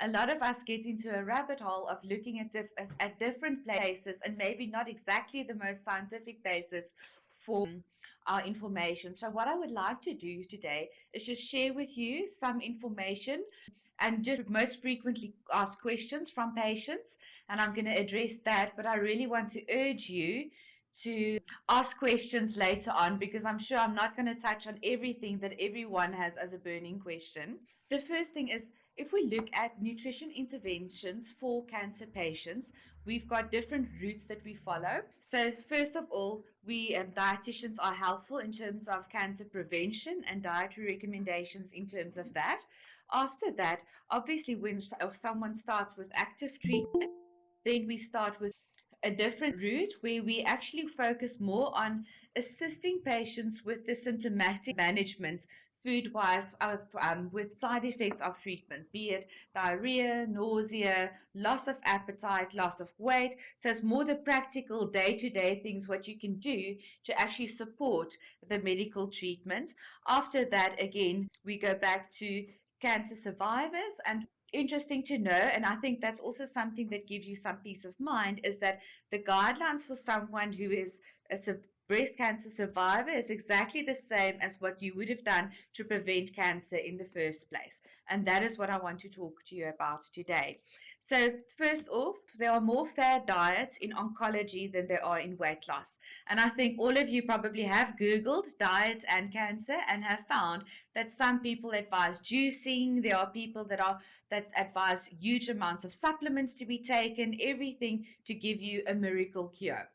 a lot of us get into a rabbit hole of looking at different places and maybe not exactly the most scientific basis for our information. So what I would like to do today is just share with you some information and just most frequently asked questions from patients, and I'm going to address that. But I really want to urge you to ask questions later on, because I'm sure I'm not going to touch on everything that everyone has as a burning question. The first thing is, if we look at nutrition interventions for cancer patients, we've got different routes that we follow. So first of all, we dietitians are helpful in terms of cancer prevention and dietary recommendations in terms of that. After that, obviously, when someone starts with active treatment, then we start with a different route where we actually focus more on assisting patients with the symptomatic management food-wise with side effects of treatment, be it diarrhea, nausea, loss of appetite, loss of weight. So it's more the practical day-to-day things what you can do to actually support the medical treatment. After that, again, we go back to cancer survivors. And interesting to know, and I think that's also something that gives you some peace of mind, is that the guidelines for someone who is a breast cancer survivor is exactly the same as what you would have done to prevent cancer in the first place. And that is what I want to talk to you about today. So first off, there are more fad diets in oncology than there are in weight loss. And I think all of you probably have Googled diet and cancer and have found that some people advise juicing. There are people that advise huge amounts of supplements to be taken, everything to give you a miracle cure.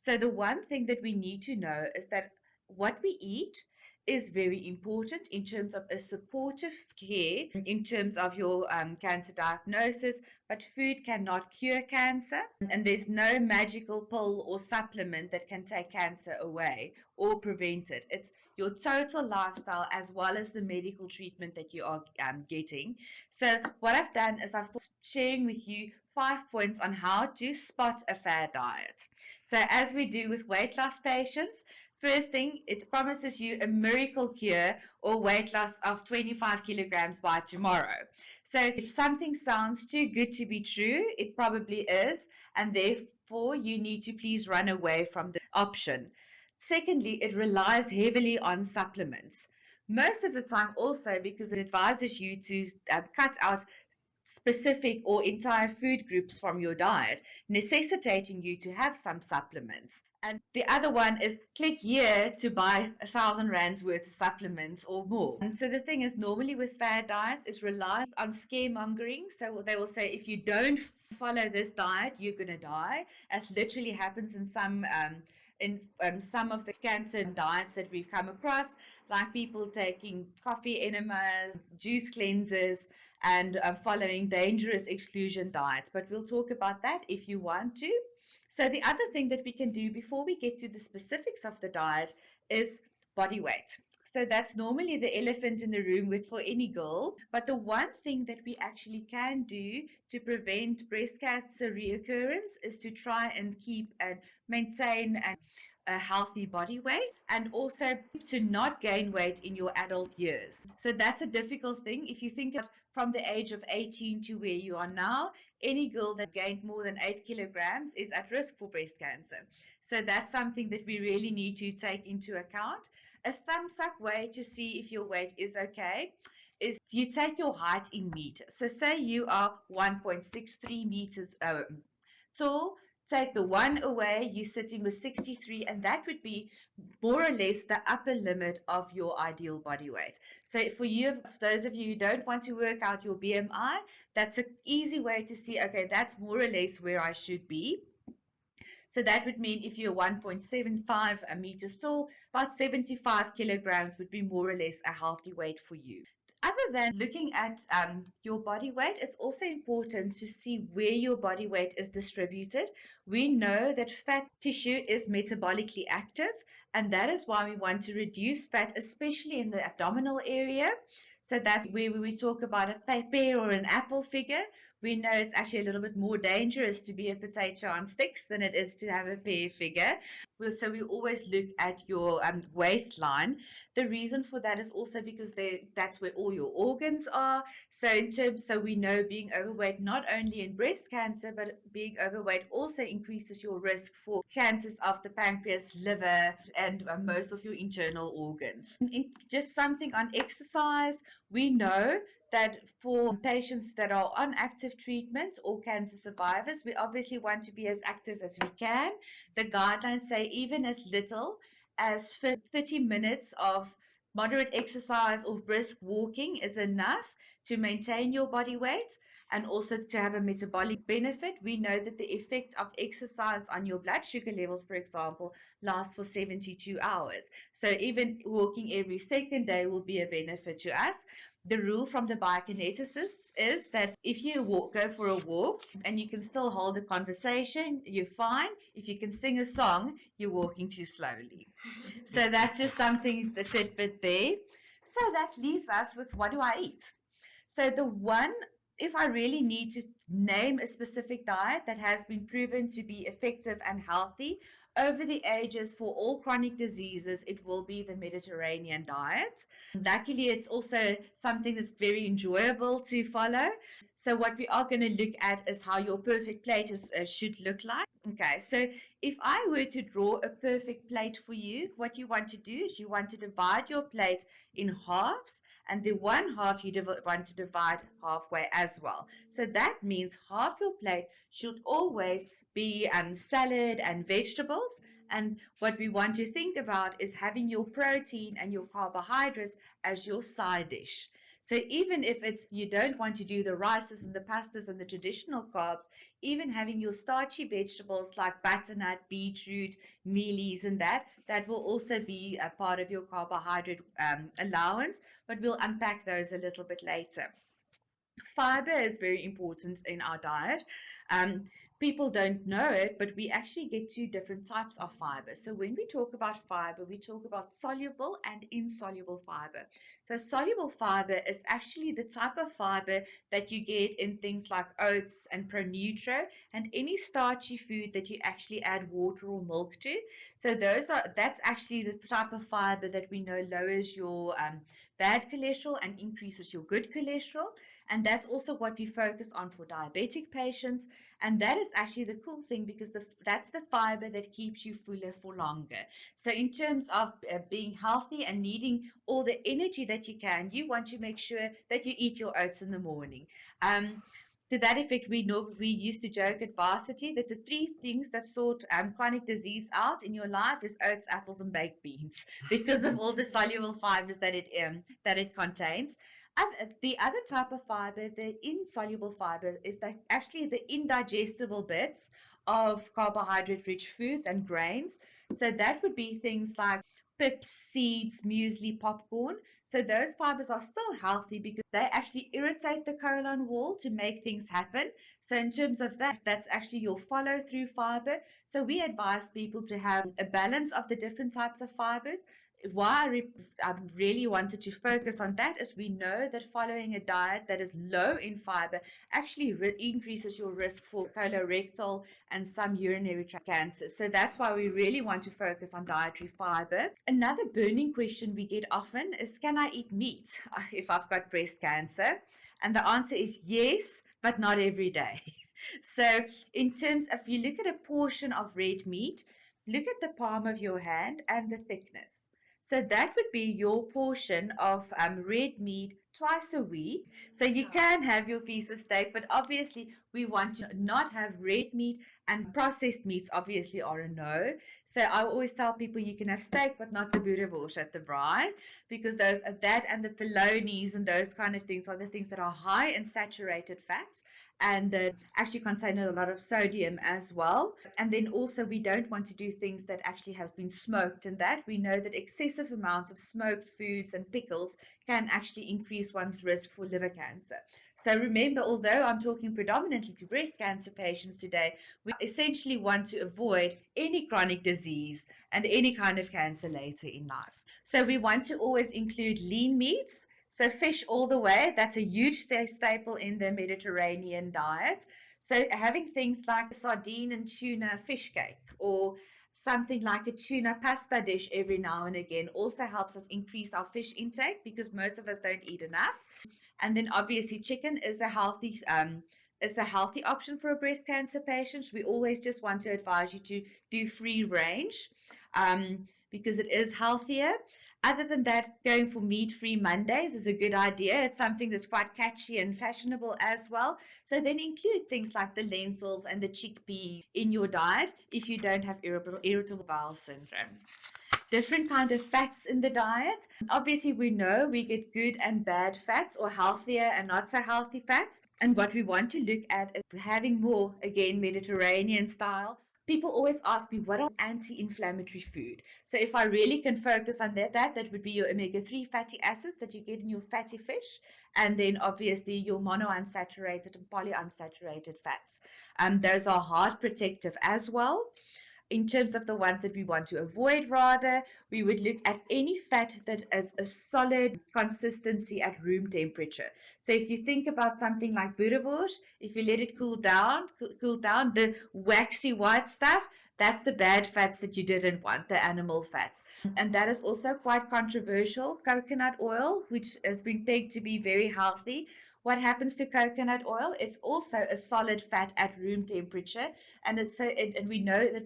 So the one thing that we need to know is that what we eat is very important in terms of a supportive care, in terms of your cancer diagnosis, but food cannot cure cancer, and there's no magical pill or supplement that can take cancer away or prevent it. It's your total lifestyle as well as the medical treatment that you are getting. So what I've done is I've thought sharing with you 5 points on how to spot a fad diet. So as we do with weight loss patients, first thing, it promises you a miracle cure or weight loss of 25 kilograms by tomorrow. So if something sounds too good to be true, it probably is, and therefore you need to please run away from the option. Secondly, it relies heavily on supplements. Most of the time also because it advises you to cut out specific or entire food groups from your diet, necessitating you to have some supplements. And the other one is click here to buy 1,000 rands worth of supplements or more. And so the thing is, normally with fad diets, is rely on scaremongering. So they will say, if you don't follow this diet, you're going to die, as literally happens in some of the cancer diets that we've come across, like people taking coffee enemas, juice cleansers, and following dangerous exclusion diets. But we'll talk about that if you want to. So the other thing that we can do before we get to the specifics of the diet is body weight. So that's normally the elephant in the room for any girl. But the one thing that we actually can do to prevent breast cancer reoccurrence is to try and keep and maintain a healthy body weight, and also to not gain weight in your adult years. So that's a difficult thing. If you think from the age of 18 to where you are now, any girl that gained more than 8 kilograms is at risk for breast cancer. So that's something that we really need to take into account. A thumbs up way to see if your weight is okay is you take your height in meters. So say you are 1.63 meters tall, take the 1 away, you're sitting with 63, and that would be more or less the upper limit of your ideal body weight. So for you, those of you who don't want to work out your BMI, that's an easy way to see, okay, that's more or less where I should be. So that would mean if you're 1.75 meters tall, about 75 kilograms would be more or less a healthy weight for you. Other than looking at your body weight, it's also important to see where your body weight is distributed. We know that fat tissue is metabolically active, and that is why we want to reduce fat, especially in the abdominal area. So that's where we talk about a pear or an apple figure. We know it's actually a little bit more dangerous to be a potato on sticks than it is to have a pear figure. So we always look at your waistline. The reason for that is also because that's where all your organs are. So we know being overweight not only in breast cancer, but being overweight also increases your risk for cancers of the pancreas, liver, and most of your internal organs. Just something on exercise. We know that for patients that are on active treatment or cancer survivors, we obviously want to be as active as we can. The guidelines say even as little as 30 minutes of moderate exercise or brisk walking is enough to maintain your body weight and also to have a metabolic benefit. We know that the effect of exercise on your blood sugar levels, for example, lasts for 72 hours. So even walking every second day will be a benefit to us. The rule from the biokineticists is that if you go for a walk and you can still hold a conversation, you're fine. If you can sing a song, you're walking too slowly. So that's just something, the tidbit there. So that leaves us with, what do I eat? So the one, if I really need to name a specific diet that has been proven to be effective and healthy over the ages for all chronic diseases, it will be the Mediterranean diet. Luckily, it's also something that's very enjoyable to follow. So what we are going to look at is how your perfect plate should look like. Okay, so if I were to draw a perfect plate for you, what you want to do is you want to divide your plate in halves, and the one half you want to divide halfway as well. So that means half your plate should always be salad and vegetables. And what we want to think about is having your protein and your carbohydrates as your side dish. So even if it's you don't want to do the rices and the pastas and the traditional carbs, even having your starchy vegetables like butternut, beetroot, mealies, and that will also be a part of your carbohydrate allowance, but we'll unpack those a little bit later. Fiber is very important in our diet. Um, People don't know it, but we actually get two different types of fiber. So when we talk about fiber, we talk about soluble and insoluble fiber. So soluble fiber is actually the type of fiber that you get in things like oats and pronutro and any starchy food that you actually add water or milk to. So that's actually the type of fiber that we know lowers your bad cholesterol and increases your good cholesterol. And that's also what we focus on for diabetic patients. And that is actually the cool thing because that's the fiber that keeps you fuller for longer. So in terms of being healthy and needing all the energy that you can, you want to make sure that you eat your oats in the morning. To that effect, we used to joke at varsity that the three things that sort chronic disease out in your life is oats, apples, and baked beans because of all the soluble fibers that it contains. And the other type of fiber, the insoluble fiber, is that actually the indigestible bits of carbohydrate-rich foods and grains. So that would be things like pips, seeds, muesli, popcorn. So those fibers are still healthy because they actually irritate the colon wall to make things happen. So in terms of that, that's actually your follow-through fiber. So we advise people to have a balance of the different types of fibers. Why I really wanted to focus on that is we know that following a diet that is low in fiber actually increases your risk for colorectal and some urinary tract cancers. So that's why we really want to focus on dietary fiber. Another burning question we get often is, can I eat meat if I've got breast cancer? And the answer is yes, but not every day. So in terms, if you look at a portion of red meat, look at the palm of your hand and the thickness. So that would be your portion of red meat twice a week. So you can have your piece of steak, but obviously we want to not have red meat, and processed meats obviously are a no. So I always tell people you can have steak, but not the boerewors at the bride, because that and the polonies and those kind of things are the things that are high in saturated fats and actually contain a lot of sodium as well. And then also we don't want to do things that actually has been smoked, and that we know that excessive amounts of smoked foods and pickles can actually increase one's risk for liver cancer. So remember, although I'm talking predominantly to breast cancer patients today, we essentially want to avoid any chronic disease and any kind of cancer later in life. So we want to always include lean meats. So fish all the way, that's a huge staple in the Mediterranean diet. So having things like sardine and tuna fish cake, or something like a tuna pasta dish every now and again, also helps us increase our fish intake because most of us don't eat enough. And then obviously chicken is a healthy option for a breast cancer patient. We always just want to advise you to do free range because it is healthier. Other than that, going for meat-free Mondays is a good idea. It's something that's quite catchy and fashionable as well. So then include things like the lentils and the chickpea in your diet if you don't have irritable bowel syndrome. Different kind of fats in the diet. Obviously, we know we get good and bad fats, or healthier and not so healthy fats. And what we want to look at is having more, again, Mediterranean style. People always ask me, what are anti-inflammatory food? So if I really can focus on that would be your omega-3 fatty acids that you get in your fatty fish, and then obviously your monounsaturated and polyunsaturated fats. Those are heart protective as well. In terms of the ones that we want to avoid, rather, we would look at any fat that is a solid consistency at room temperature. So if you think about something like boerewors, if you let it cool down, the waxy white stuff, that's the bad fats that you didn't want, the animal fats. And that is also quite controversial. Coconut oil, which has been pegged to be very healthy. What happens to coconut oil? It's also a solid fat at room temperature, and we know that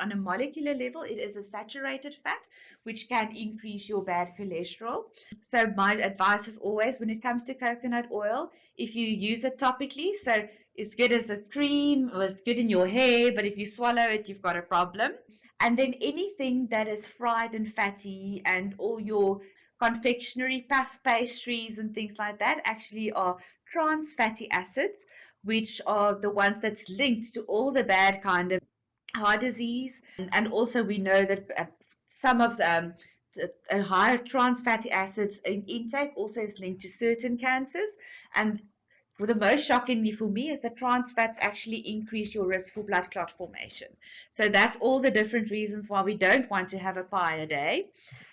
on a molecular level, it is a saturated fat, which can increase your bad cholesterol. So my advice is always, when it comes to coconut oil, if you use it topically, so it's good as a cream or it's good in your hair, but if you swallow it, you've got a problem. And then anything that is fried and fatty, and all your confectionery puff pastries and things like that actually are trans fatty acids, which are the ones that's linked to all the bad kind of heart disease. And also we know that some of the higher trans fatty acids in intake also is linked to certain cancers. And the most shocking for me is that trans fats actually increase your risk for blood clot formation. So that's all the different reasons why we don't want to have a pie a day.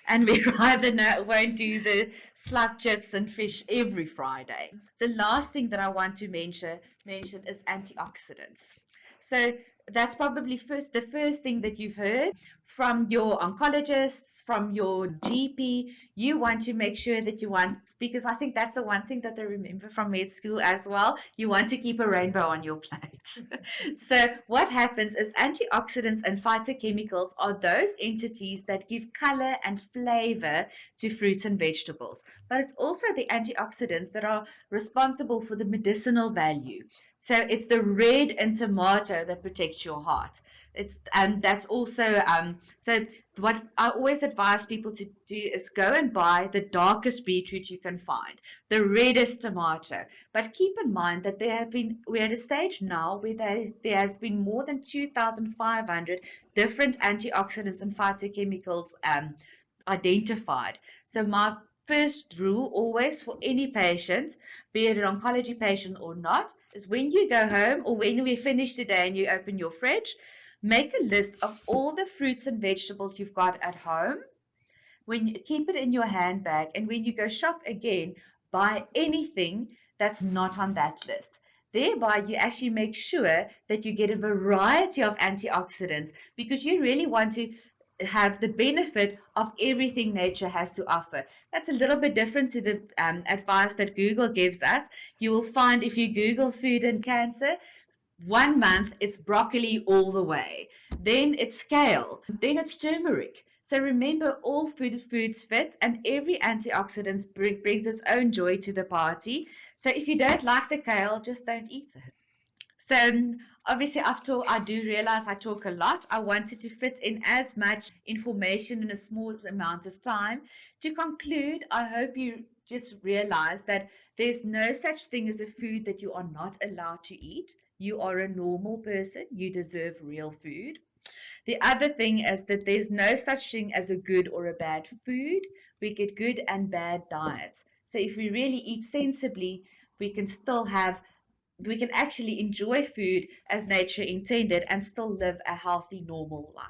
And we rather won't do the slug chips and fish every Friday. The last thing that I want to mention is antioxidants. So that's probably the first thing that you've heard from your oncologists, from your GP. You want to make sure that because I think that's the one thing that I remember from med school as well. You want to keep a rainbow on your plate. So what happens is antioxidants and phytochemicals are those entities that give color and flavor to fruits and vegetables. But it's also the antioxidants that are responsible for the medicinal value. So it's the red in tomato that protects your heart. That's also so what I always advise people to do is go and buy the darkest beetroot you can find, the reddest tomato. But keep in mind that we're at a stage now where there has been more than 2,500 different antioxidants and phytochemicals identified. So my first rule always for any patient, be it an oncology patient or not, is when you go home or when we finish today and you open your fridge, make a list of all the fruits and vegetables you've got at home. When you keep it in your handbag, and when you go shop again, buy anything that's not on that list. Thereby, you actually make sure that you get a variety of antioxidants because you really want to have the benefit of everything nature has to offer. That's a little bit different to the advice that Google gives us. You will find if you Google food and cancer, 1 month it's broccoli all the way, then it's kale, then it's turmeric. So remember, all foods fit, and every antioxidant brings its own joy to the party. So if you don't like the kale, just don't eat it. So obviously, after I do realize I talk a lot, I wanted to fit in as much information in a small amount of time. To conclude, I hope you just realize that there's no such thing as a food that you are not allowed to eat. You are a normal person. You deserve real food. The other thing is that there's no such thing as a good or a bad food. We get good and bad diets. So if we really eat sensibly, we can still have we can actually enjoy food as nature intended and still live a healthy, normal life.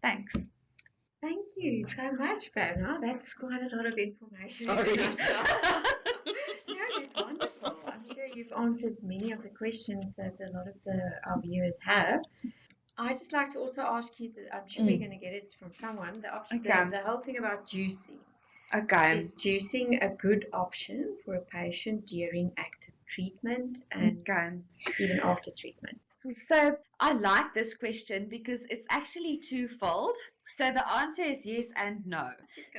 Thanks. Thank you so much, Berna. That's quite a lot of information. Sorry. No, that's wonderful. I'm sure you've answered many of the questions that a lot of our viewers have. I just like to also ask you that I'm sure we're going to get it from someone. The whole thing about juicing. Okay. Is juicing a good option for a patient during active treatment and even after treatment? So I like this question because it's actually twofold. So the answer is yes and no.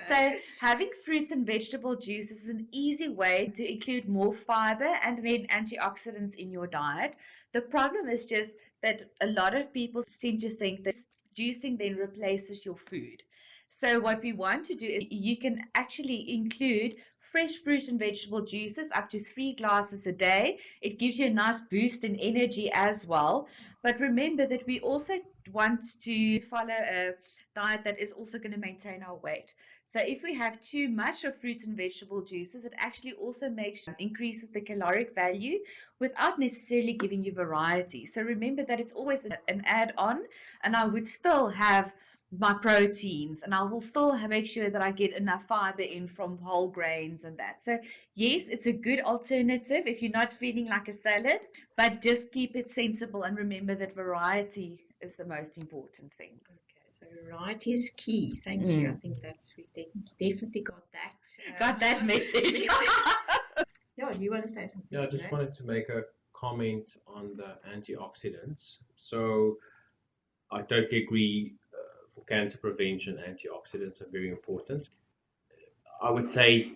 So having fruits and vegetable juice is an easy way to include more fiber and then antioxidants in your diet. The problem is just that a lot of people seem to think that juicing then replaces your food. So what we want to do is you can actually include fresh fruit and vegetable juices up to 3 glasses a day. It gives you a nice boost in energy as well. But remember that we also want to follow a diet that is also going to maintain our weight. So if we have too much of fruit and vegetable juices, it actually also increases the caloric value without necessarily giving you variety. So remember that it's always an add-on, and I would still have my proteins, and I will still make sure that I get enough fiber in from whole grains and that. So yes, it's a good alternative if you're not feeling like a salad, but just keep it sensible and remember that variety is the most important thing. Okay, so variety is key. Thank you. I think we've definitely got that. Got that message. Yeah, do you want to say something? Yeah, I just wanted to make a comment on the antioxidants. So I totally agree. For cancer prevention, antioxidants are very important. I would say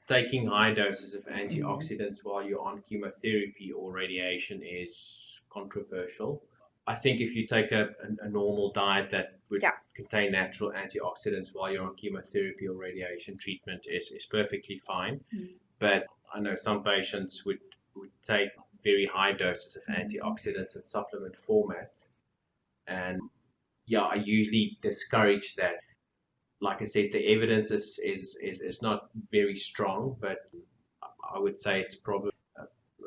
taking high doses of antioxidants while you're on chemotherapy or radiation is controversial. I think if you take a normal diet that would contain natural antioxidants while you're on chemotherapy or radiation treatment is perfectly fine. But I know some patients would take very high doses of antioxidants in supplement format. And yeah, I usually discourage that. Like I said, the evidence is not very strong, but I would say it's probably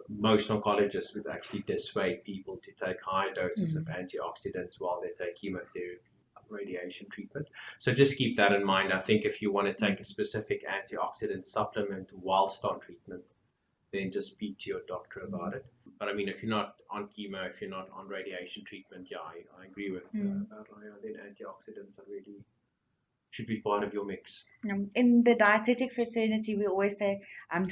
most oncologists would actually dissuade people to take high doses of antioxidants while they take chemotherapy radiation treatment. So just keep that in mind. I think if you want to take a specific antioxidant supplement whilst on treatment, then just speak to your doctor about it. But I mean, if you're not on chemo, if you're not on radiation treatment, yeah, I agree with about then antioxidants are really should be part of your mix. In the dietetic fraternity, we always say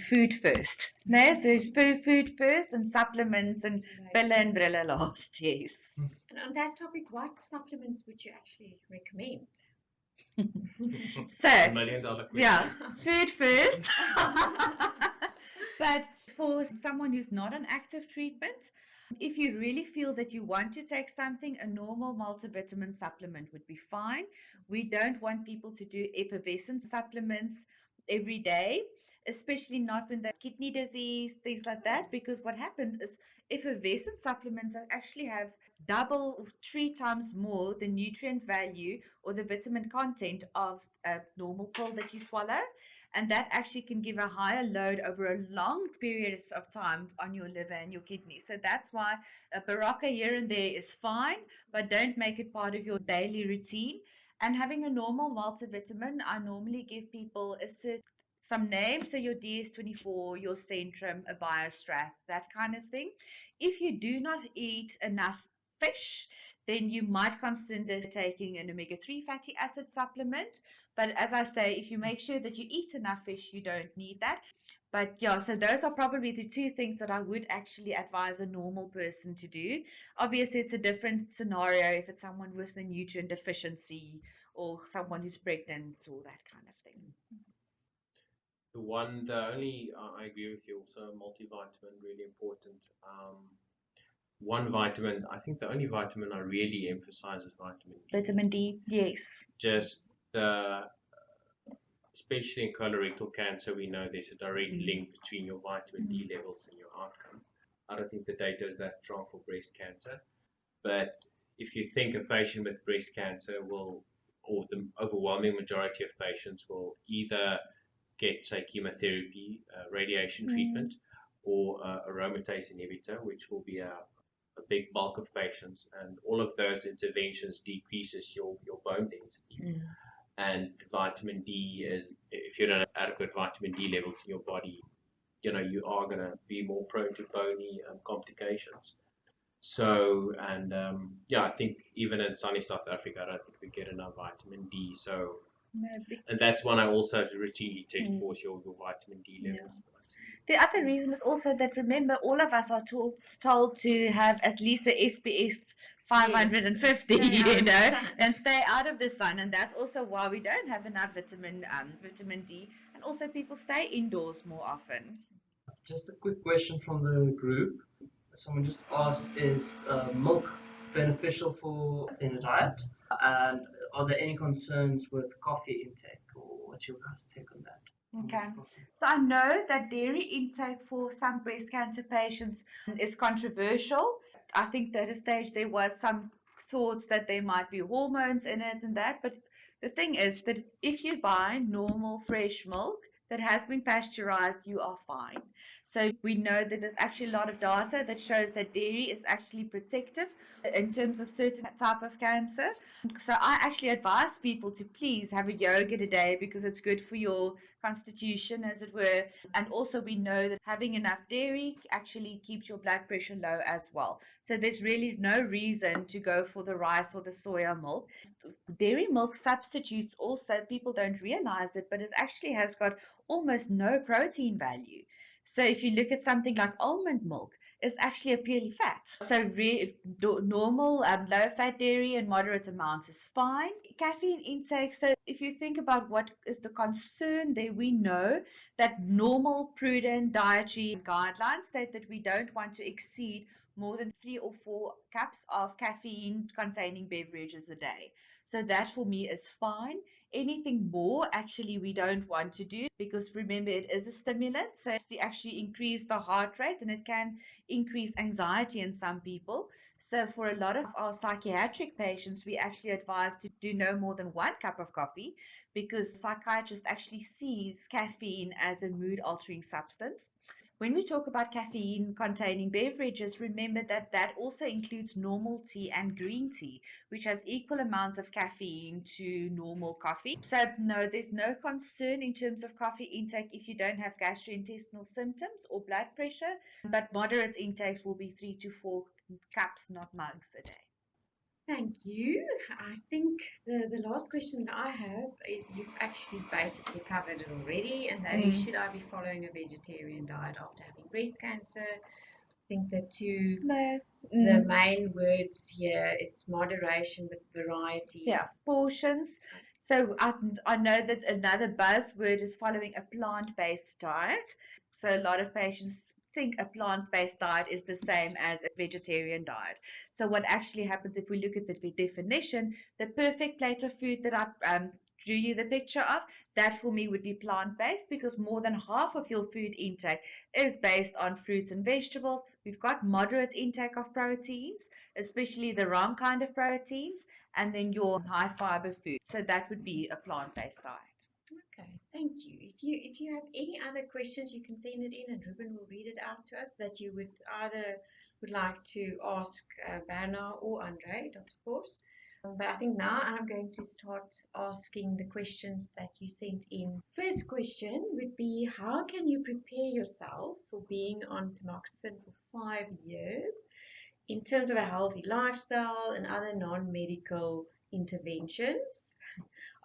food first. No? So it's food first and supplements and pille and brille last, yes. And on that topic, what supplements would you actually recommend? So, $1 million question. Yeah, food first. But for someone who's not on active treatment, if you really feel that you want to take something, a normal multivitamin supplement would be fine. We don't want people to do effervescent supplements every day, especially not when they have kidney disease, things like that, because what happens is effervescent supplements actually have double or 3 times more the nutrient value or the vitamin content of a normal pill that you swallow. And that actually can give a higher load over a long period of time on your liver and your kidneys. So that's why a Baraka here and there is fine, but don't make it part of your daily routine. And having a normal multivitamin, I normally give people some names, so your DS24, your Centrum, a Biostrat, that kind of thing. If you do not eat enough fish, then you might consider taking an omega-3 fatty acid supplement. But as I say, if you make sure that you eat enough fish, you don't need that. But yeah, so those are probably the 2 things that I would actually advise a normal person to do. Obviously, it's a different scenario if it's someone with a nutrient deficiency or someone who's pregnant or that kind of thing. I agree with you also, multivitamin, really important. One vitamin, I think the only vitamin I really emphasize is vitamin D. Vitamin D, yes. Just especially in colorectal cancer, we know there's a direct link between your vitamin D levels and your outcome. I don't think the data is that strong for breast cancer, but if you think a patient with breast cancer or the overwhelming majority of patients will either get, say, chemotherapy, radiation treatment, or aromatase inhibitor, which will be a big bulk of patients, and all of those interventions decreases your bone density. And vitamin D is, if you don't have adequate vitamin D levels in your body, you are going to be more prone to bony complications. So, and yeah, I think even in sunny South Africa, I don't think we get enough vitamin D. So, No, and that's one I also have to routinely test for your vitamin D yeah. levels. The other reason is also that, remember, all of us are told to have at least a SPF 550, stay out of the sun. and stay out of the sun, and that's also why we don't have enough vitamin D, and also people stay indoors more often. Just a quick question from the group. Someone just asked, is milk beneficial for in a diet? And are there any concerns with coffee intake, or what's your guys' take on that? Okay. So I know that dairy intake for some breast cancer patients is controversial. I think that at a stage there was some thoughts that there might be hormones in it and that, but the thing is that if you buy normal fresh milk that has been pasteurized, you are fine. So we know that there's actually a lot of data that shows that dairy is actually protective in terms of certain type of cancer. So I actually advise people to please have a yogurt a day because it's good for your constitution, as it were. And also we know that having enough dairy actually keeps your blood pressure low as well. So there's really no reason to go for the rice or the soya milk. Dairy milk substitutes also, people don't realize it, but it actually has got almost no protein value. So if you look at something like almond milk, it's actually a purely fat. So normal low-fat dairy in moderate amounts is fine. Caffeine intake, so if you think about what is the concern there, we know that normal prudent dietary guidelines state that we don't want to exceed more than 3 or 4 cups of caffeine containing beverages a day. So that for me is fine. Anything more, actually, we don't want to do because remember, it is a stimulant. So it actually increase the heart rate and it can increase anxiety in some people. So for a lot of our psychiatric patients, we actually advise to do no more than 1 cup of coffee because psychiatrist actually sees caffeine as a mood altering substance. When we talk about caffeine containing beverages, remember that that also includes normal tea and green tea, which has equal amounts of caffeine to normal coffee. So no, there's no concern in terms of coffee intake if you don't have gastrointestinal symptoms or blood pressure, but moderate intakes will be 3 to 4 cups, not mugs a day. Thank you. I think the last question that I have is you've actually basically covered it already, and that is, should I be following a vegetarian diet after having breast cancer? I think the two, the main words here, it's moderation with variety. Yeah, portions. So I know that another buzzword is following a plant-based diet. So a lot of patients think a plant-based diet is the same as a vegetarian diet. So what actually happens if we look at the definition, the perfect plate of food that I drew you the picture of, that for me would be plant-based because more than half of your food intake is based on fruits and vegetables. We've got moderate intake of proteins, especially the wrong kind of proteins, and then your high fiber food. So that would be a plant-based diet. Okay, thank you. If you have any other questions, you can send it in, and Ruben will read it out to us that you would either would like to ask Berna or Andre, Dr. Vos. But I think now I'm going to start asking the questions that you sent in. First question would be, how can you prepare yourself for being on tamoxifen for 5 years in terms of a healthy lifestyle and other non-medical interventions?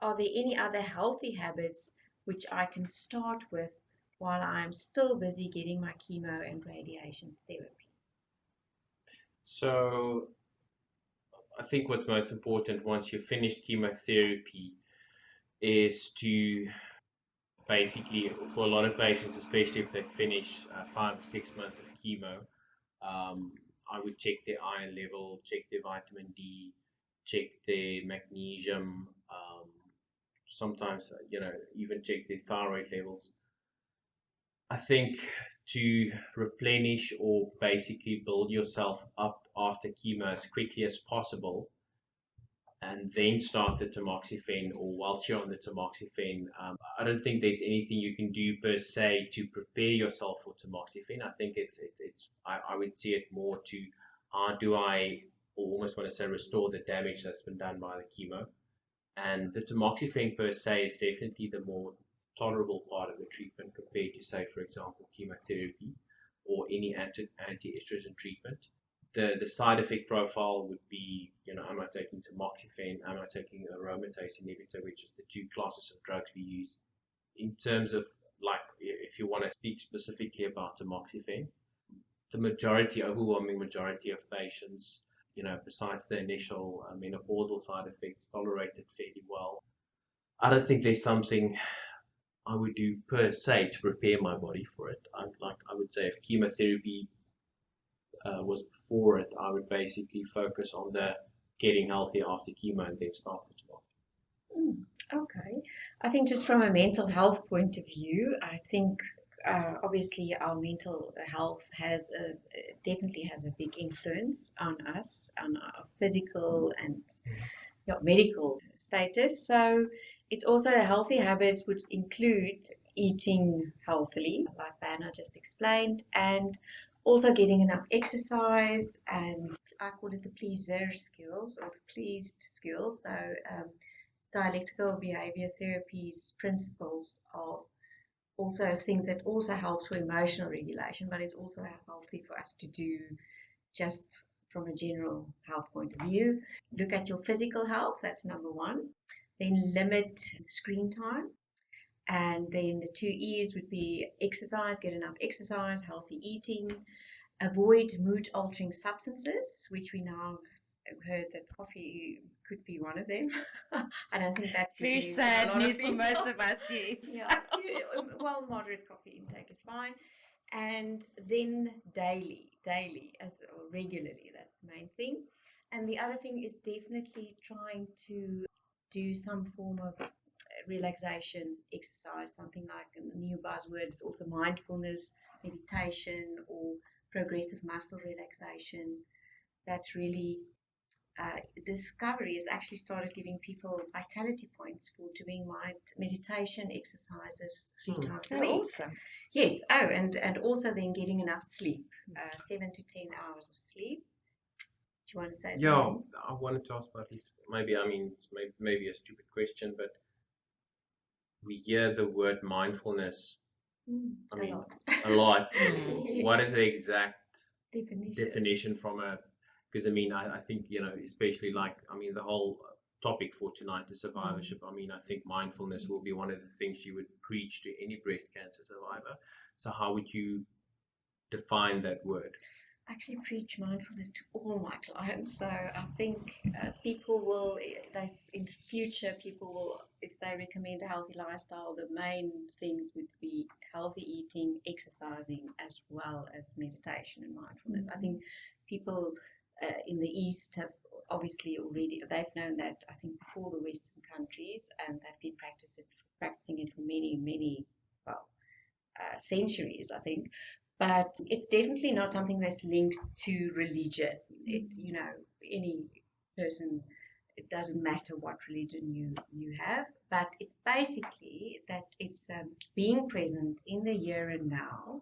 Are there any other healthy habits which I can start with while I'm still busy getting my chemo and radiation therapy? So I think what's most important once you finish chemotherapy is to basically, for a lot of patients, especially if they finish 5 or 6 months of chemo, I would check their iron level, check their vitamin D, check their magnesium, sometimes, even check their thyroid levels. I think to replenish or basically build yourself up after chemo as quickly as possible and then start the tamoxifen or whilst you're on the tamoxifen, I don't think there's anything you can do per se to prepare yourself for tamoxifen. I think I would see it more to how do I almost want to say restore the damage that's been done by the chemo. And the tamoxifen per se is definitely the more tolerable part of the treatment compared to, say, for example, chemotherapy or any anti-estrogen treatment. The side effect profile would be, am I taking tamoxifen? Am I taking aromatase inhibitor, which is the two classes of drugs we use? In terms of, like, if you want to speak specifically about tamoxifen, the overwhelming majority of patients, besides the initial menopausal side effects, tolerate it fairly well. I don't think there's something I would do per se to prepare my body for it. I would say if chemotherapy was before it, I would basically focus on the getting healthy after chemo and then start it well. Okay. I think just from a mental health point of view, I think obviously our mental health definitely has a big influence on us, on our physical and medical status. So it's also healthy habits would include eating healthily, like Berna just explained, and also getting enough exercise, and I call it the pleaser skills or the pleased skills. So dialectical behavior therapy's principles are also things that also helps for emotional regulation, but it's also healthy for us to do just from a general health point of view. Look at your physical health, that's number one. Then limit screen time. And then the 2 E's would be exercise, get enough exercise, healthy eating, avoid mood altering substances, which we now have heard that coffee could be one of them. I don't think that's very sad news for most of us, yes. Yeah, moderate coffee intake is fine. And then daily or regularly, that's the main thing. And the other thing is definitely trying to do some form of relaxation exercise, something like a new buzzword is also mindfulness, meditation, or progressive muscle relaxation. That's really Discovery has actually started giving people vitality points for doing meditation exercises 3 times a week. Awesome. Yes. Oh, and also then getting enough sleep, 7 to 10 hours of sleep. Do you want to say something? Yeah, I wanted to ask about this. It's maybe a stupid question, but we hear the word mindfulness. A lot. Yes. What is the exact definition from a? Because I think especially the whole topic for tonight is survivorship. I think mindfulness will be one of the things you would preach to any breast cancer survivor. So how would you define that word? I actually preach mindfulness to all my clients. So I think people will, in future, if they recommend a healthy lifestyle, the main things would be healthy eating, exercising, as well as meditation and mindfulness. I think people in the East have obviously they've known that, I think, before the Western countries, and they've been practicing it for many, centuries, I think. But it's definitely not something that's linked to religion. Any person, it doesn't matter what religion you have, but it's basically that it's being present in the here and now,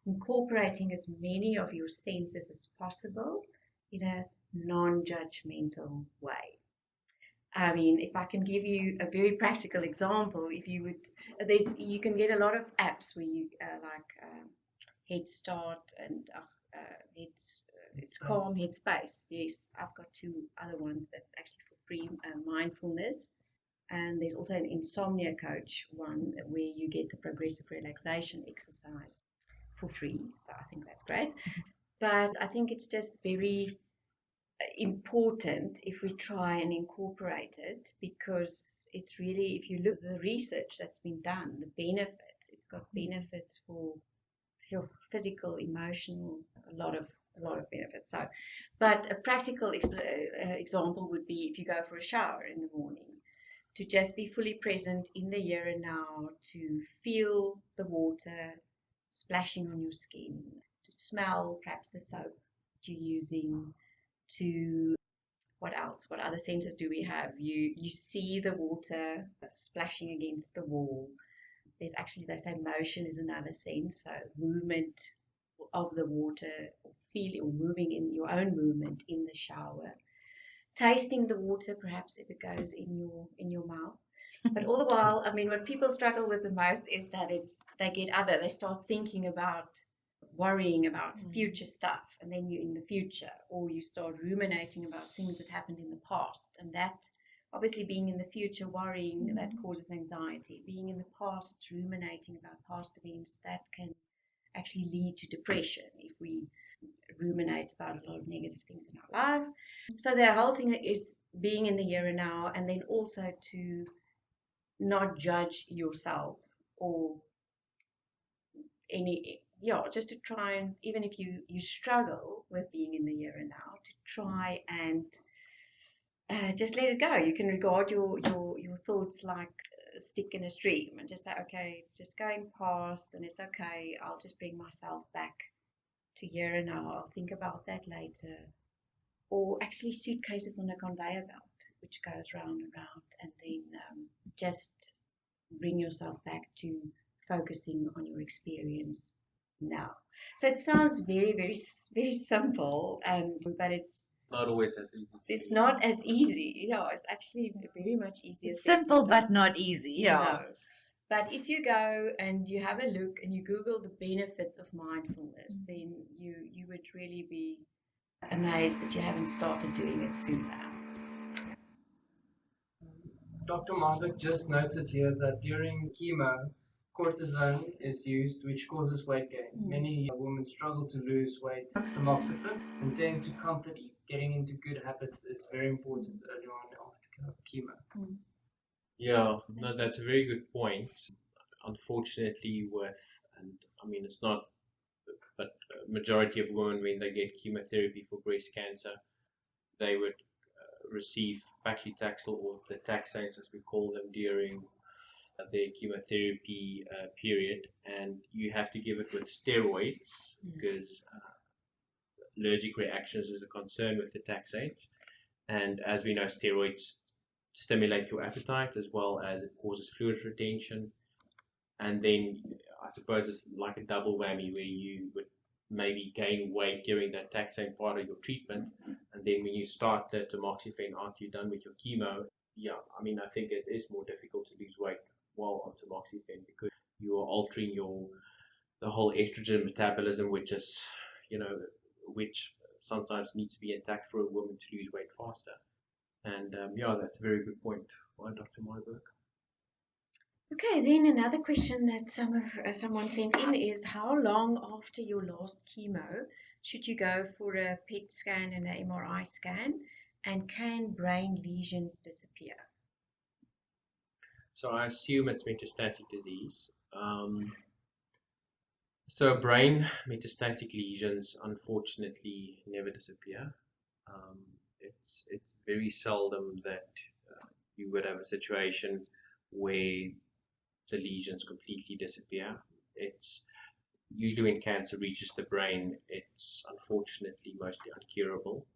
incorporating as many of your senses as possible in a non-judgmental way. If I can give you a very practical example, you can get a lot of apps where you Head Start and it's Calm, Headspace. Yes, I've got 2 other ones that's actually for free, mindfulness. And there's also an insomnia coach one where you get the progressive relaxation exercise for free. So I think that's great. But I think it's just very important if we try and incorporate it, because it's really, if you look at the research that's been done, the benefits, it's got benefits for your physical, emotional, a lot of benefits. So, but a practical example would be if you go for a shower in the morning, to just be fully present in the here and now, to feel the water splashing on your skin, to smell perhaps the soap you're using, to what else? What other senses do we have? You see the water splashing against the wall. There's actually, they say motion is another sense, so movement of the water, or moving in your own movement in the shower. tasting the water, perhaps if it goes in your mouth. But all the while, I mean, what people struggle with the most is that they start thinking about, worrying about future stuff, and then you're in the future, or you start ruminating about things that happened in the past, and that obviously being in the future, worrying, that causes anxiety. Being in the past, ruminating about past events, that can actually lead to depression if we ruminate about a lot of negative things in our life. So the whole thing is being in the here and now, and then also to not judge yourself or just to try and, even if you struggle with being in the here and now, to try and just let it go. You can regard your thoughts like a stick in a stream, and just say, okay, it's just going past, and it's okay. I'll just bring myself back to here and now. I'll think about that later. Or actually suitcases on a conveyor belt, which goes round and round, and then just bring yourself back to focusing on your experience now. So it sounds very, very, very simple, but it's not always as easy. It's not as easy. Yeah, it's actually very much easier. It's simple but not easy. Yeah. No. But if you go and you have a look and you Google the benefits of mindfulness, then you would really be amazed that you haven't started doing it sooner. Dr. Marlize just noted here that during chemo, cortisone is used, which causes weight gain. Many women struggle to lose weight. Tamoxifen and tend to comfort eat. Getting into good habits is very important early on after chemo. Yeah, no, that's a very good point. Unfortunately, it's not, but majority of women, when they get chemotherapy for breast cancer, they would receive paclitaxel, or the taxanes as we call them, during their chemotherapy period, and you have to give it with steroids because allergic reactions is a concern with the taxanes. And as we know, steroids stimulate your appetite as well as it causes fluid retention. And then I suppose it's like a double whammy where you would maybe gain weight during that taxane part of your treatment, and then when you start the tamoxifen after you're done with your chemo, I think it is more difficult to lose weight while on tamoxifen because you are altering the whole estrogen metabolism, which sometimes needs to be intact for a woman to lose weight faster. And that's a very good point by Dr. Marlize. Okay, then another question that someone sent in is, how long after your last chemo should you go for a PET scan and an MRI scan, and can brain lesions disappear? So I assume it's metastatic disease. So brain metastatic lesions unfortunately never disappear. It's very seldom that you would have a situation where the lesions completely disappear. It's usually when cancer reaches the brain, it's unfortunately mostly uncurable.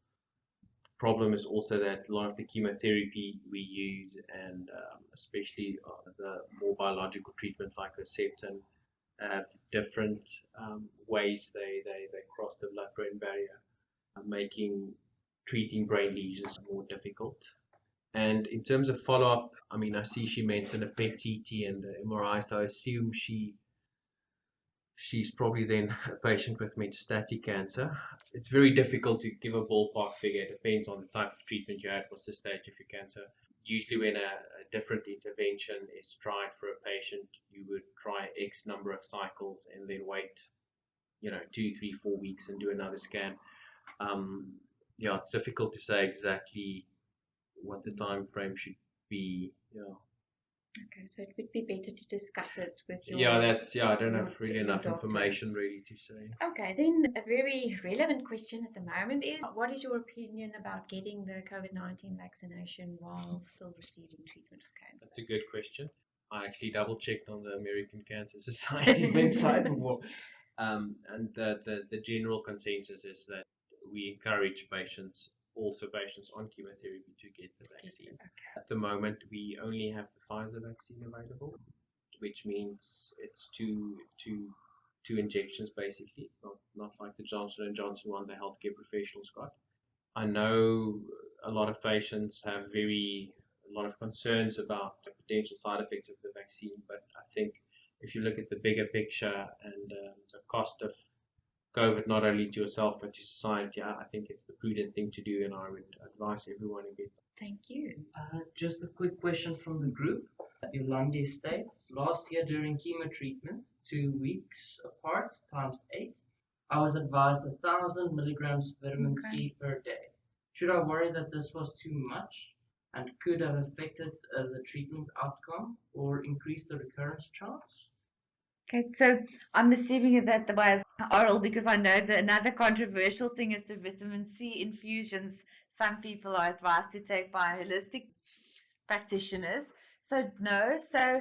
The problem is also that a lot of the chemotherapy we use, and especially the more biological treatments like Herceptin, have different ways they cross the blood-brain barrier, making treating brain lesions more difficult. And in terms of follow-up, I see she mentioned a PET CT and the MRI, so I assume she's probably then a patient with metastatic cancer. It's very difficult to give a ballpark figure. It depends on the type of treatment you had, what's the stage of your cancer. Usually when a different intervention is tried for a patient, you would try X number of cycles and then wait 2, 3, 4 weeks and do another scan. It's difficult to say exactly what the time frame should be. Okay, so it would be better to discuss it with your... I don't have really enough information really to say. Okay, then a very relevant question at the moment is, what is your opinion about getting the COVID-19 vaccination while still receiving treatment for cancer? That's a good question. I actually double checked on the American Cancer Society website before. And the general consensus is that we encourage patients on chemotherapy, to get the vaccine. Okay. At the moment, we only have the Pfizer vaccine available, which means it's two injections basically. It's not like the Johnson & Johnson one the healthcare professionals got. I know a lot of patients have a lot of concerns about the potential side effects of the vaccine, but I think if you look at the bigger picture and the cost of COVID not only to yourself but to society, I think it's the prudent thing to do, and I would advise everyone to get. Thank you. Just a quick question from the group. Yolandi states, last year during chemo treatment, 2 weeks apart, times 8, I was advised 1,000 milligrams vitamin C per day. Should I worry that this was too much and could have affected the treatment outcome or increased the recurrence chance? Okay, so I'm assuming that the was oral because I know that another controversial thing is the vitamin C infusions some people are advised to take by holistic practitioners. So no, so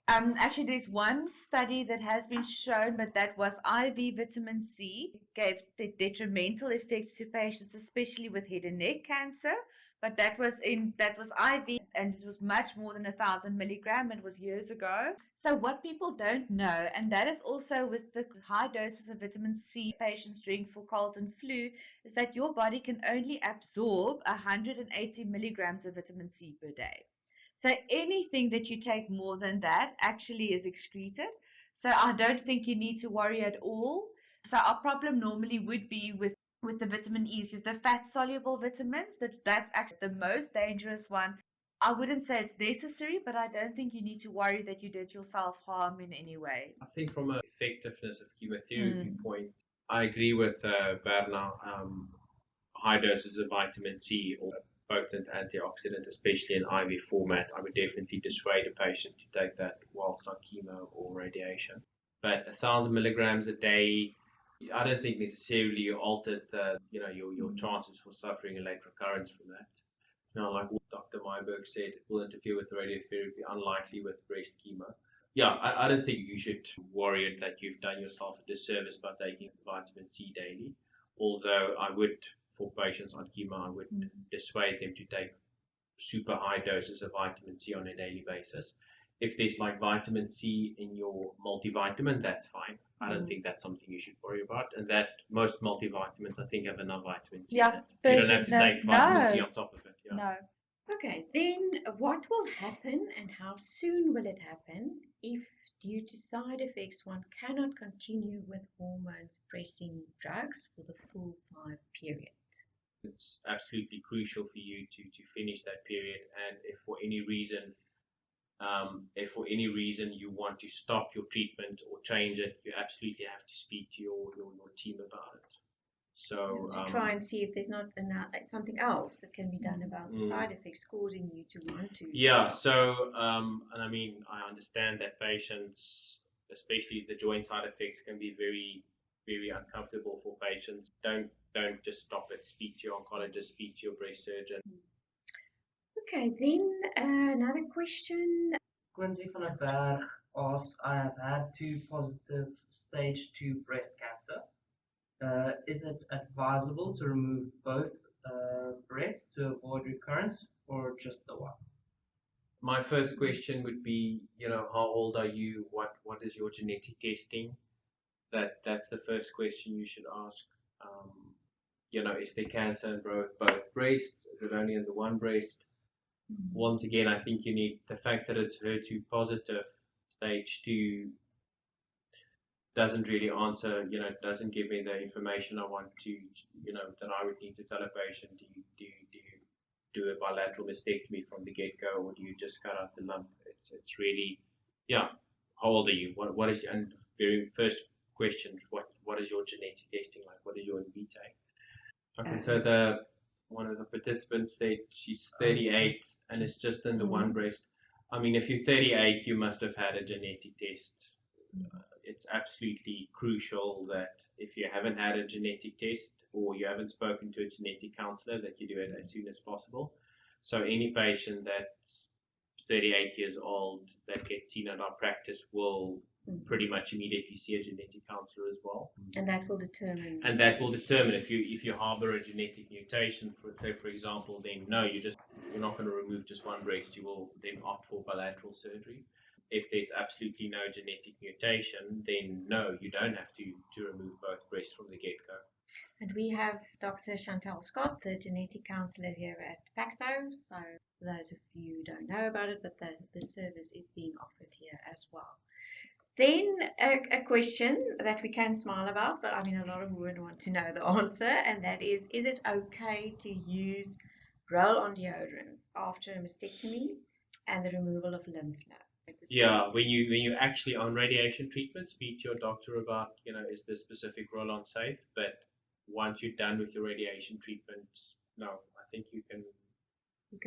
actually there's one study that has been shown, but that was IV vitamin C gave the detrimental effects to patients, especially with head and neck cancer. But that was IV, and it was much more than 1,000 milligram. It was years ago. So what people don't know, and that is also with the high doses of vitamin C patients drink for colds and flu, is that your body can only absorb 180 milligrams of vitamin C per day. So anything that you take more than that actually is excreted. So I don't think you need to worry at all. So our problem normally would be with the vitamin E's, the fat soluble vitamins, that's actually the most dangerous one. I wouldn't say it's necessary, but I don't think you need to worry that you did yourself harm in any way. I think from an effectiveness of chemotherapy point, I agree with Berna. High doses of vitamin C or potent antioxidant, especially in IV format, I would definitely dissuade a patient to take that whilst on chemo or radiation. But 1,000 milligrams a day, I don't think necessarily altered your chances for suffering a late recurrence from that. Like what Dr. Myberg said, it will interfere with radiotherapy, unlikely with breast chemo. Yeah, I don't think you should worry that you've done yourself a disservice by taking vitamin C daily. Although I would, for patients on chemo, I would dissuade them to take super high doses of vitamin C on a daily basis. If there's like vitamin C in your multivitamin, that's fine. I don't think that's something you should worry about. And that most multivitamins, I think, have enough vitamin C in it. You don't have to take vitamin C on top of it. Yeah. No. Okay, then what will happen and how soon will it happen if, due to side effects, one cannot continue with hormone suppressing drugs for the full 5 period? It's absolutely crucial for you to finish that period, and if for any reason you want to stop your treatment or change it, you absolutely have to speak to your team about it. So to try and see if there's not something else that can be done about the side effects causing you to want to. Yeah. So and I mean, I understand that patients, especially the joint side effects, can be very, very uncomfortable for patients. Don't just stop it. Speak to your oncologist. Speak to your breast surgeon. Okay, then another question. Quincy van der Berg asks, I have had 2 positive stage 2 breast cancer. Is it advisable to remove both breasts to avoid recurrence or just the one? My first question would be, how old are you? What is your genetic testing? That's the first question you should ask. Is there cancer in both breasts? Is it only in the one breast? Once again, I think you need the fact that it's HER2 positive, stage 2, doesn't really answer, doesn't give me the information I want to, that I would need to tell a patient, do you do a bilateral mastectomy from the get-go, or do you just cut out the lump? It's really, how old are you? What is, and very first question, what is your genetic testing like? What is your in vitro? Okay, so one of the participants said she's 38 and it's just in the one breast. I mean, if you're 38, you must have had a genetic test. It's absolutely crucial that if you haven't had a genetic test or you haven't spoken to a genetic counselor, that you do it as soon as possible. So any patient that's 38 years old that gets seen at our practice will pretty much immediately see a genetic counselor as well. And that will determine. And that will determine if you harbor a genetic mutation, for example, then no, you're not going to remove just one breast. You will then opt for bilateral surgery. If there's absolutely no genetic mutation, then no, you don't have to remove both breasts from the get-go. And we have Dr. Chantal Scott, the genetic counselor here at Paxo. So for those of you who don't know about it, but the service is being offered here as well. Then a question that we can smile about, but I mean a lot of women want to know the answer, and that is it okay to use roll-on deodorants after a mastectomy and the removal of lymph nodes? Yeah, when you actually on radiation treatment, speak to your doctor about, is this specific roll-on safe? But once you're done with your radiation treatment, no, I think you can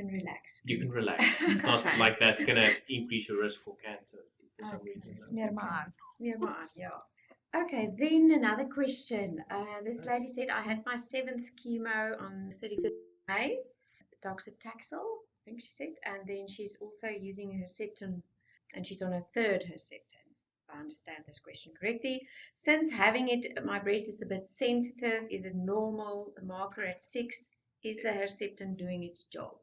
relax. You can relax. It's not like that's going to increase your risk for cancer for some reason. Smear my arm. Smear my arm, yeah. Okay, then another question. This lady said, I had my 7th chemo on 31st May, doxycycline, I think she said, and then she's also using Herceptin, and she's on her 3rd Herceptin, if I understand this question correctly. Since having it, my breast is a bit sensitive. Is it normal? The marker at 6. Is the Herceptin doing its job?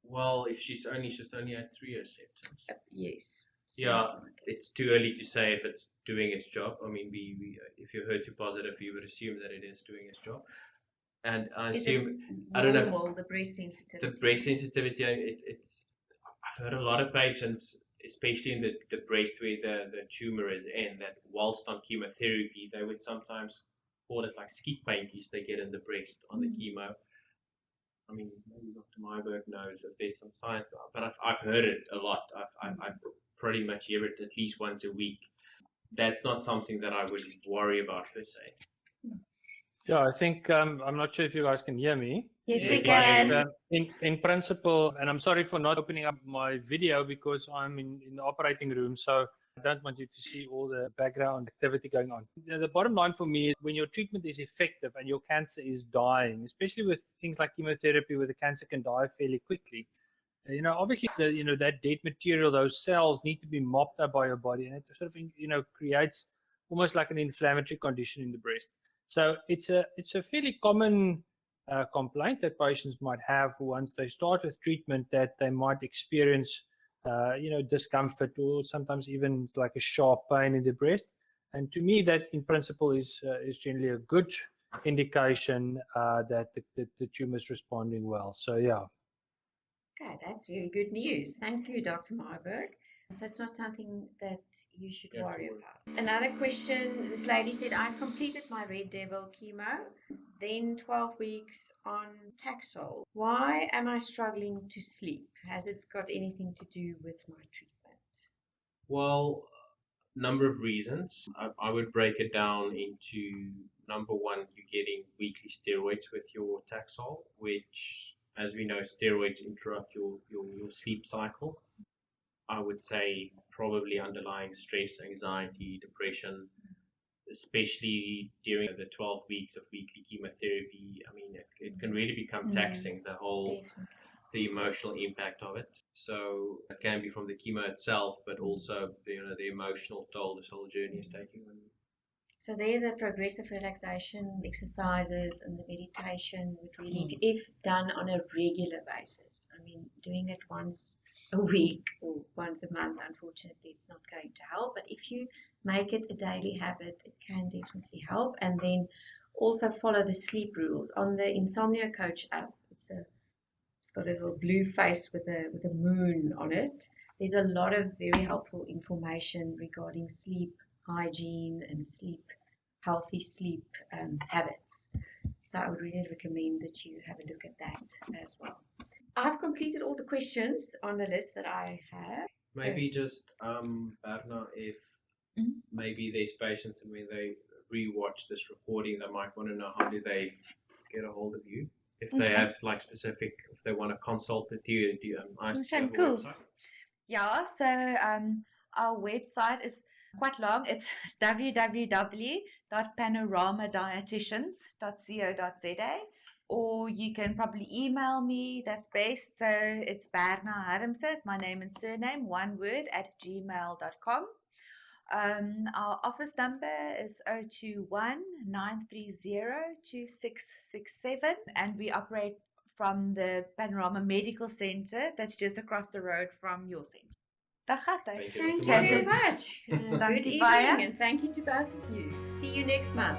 Well, if she's only had 3 Herceptins. Yes. Yeah, it's too early to say if it's doing its job. I mean, we if you're HER2 positive, you would assume that it is doing its job. And I assume, I don't know, the breast sensitivity. the breast sensitivity, it's, I've heard a lot of patients, especially in the breast where the tumor is in, that whilst on chemotherapy, they would sometimes call it like skin painties they get in the breast on the chemo. I mean, maybe Dr. Myberg knows if there's some science, but I've heard it a lot. I pretty much hear it at least once a week. That's not something that I would worry about per se. Yeah, I think I'm not sure if you guys can hear me. Yes, we can. In principle, and I'm sorry for not opening up my video because I'm in the operating room, so I don't want you to see all the background activity going on. The bottom line for me is when your treatment is effective and your cancer is dying, especially with things like chemotherapy where the cancer can die fairly quickly, obviously that dead material, those cells need to be mopped up by your body, and it sort of creates almost like an inflammatory condition in the breast. So it's a fairly common complaint that patients might have once they start with treatment, that they might experience discomfort or sometimes even like a sharp pain in the breast. And to me, that in principle is generally a good indication that the tumor is responding well. So yeah. Okay, that's very good news. Thank you, Dr. Myberg. So it's not something that you should worry about. Another question, this lady said, I've completed my Red Devil chemo, then 12 weeks on Taxol. Why am I struggling to sleep? Has it got anything to do with my treatment? Well, number of reasons. I would break it down into, number one, you're getting weekly steroids with your Taxol, which, as we know, steroids interrupt your sleep cycle. I would say probably underlying stress, anxiety, depression, especially during the 12 weeks of weekly chemotherapy. I mean, it can really become taxing, the emotional impact of it. So it can be from the chemo itself, but also the emotional toll this whole journey is taking on you. So there, the progressive relaxation exercises and the meditation would really, if done on a regular basis, I mean, doing it once a week or once a month, unfortunately, it's not going to help. But if you make it a daily habit, it can definitely help. And then also follow the sleep rules. On the Insomnia Coach app, it's got a little blue face with a moon on it. There's a lot of very helpful information regarding sleep hygiene and healthy sleep habits. So I would really recommend that you have a look at that as well. I've completed all the questions on the list that I have. Maybe just, Berna, if maybe there's patients and when they rewatch this recording, they might want to know how do they get a hold of you. If they have like specific, if they want to consult with you, do you have a website? Yeah, so our website is quite long. It's www.panoramadietitians.co.za, or you can probably email me. That's best. So it's Berna Harmse, it's my name and surname, one word, @gmail.com. Our office number is 021-930-2667, and we operate from the Panorama Medical Center that's just across the road from your center. Thank you very much. Good evening, and thank you to both of you. See you next month.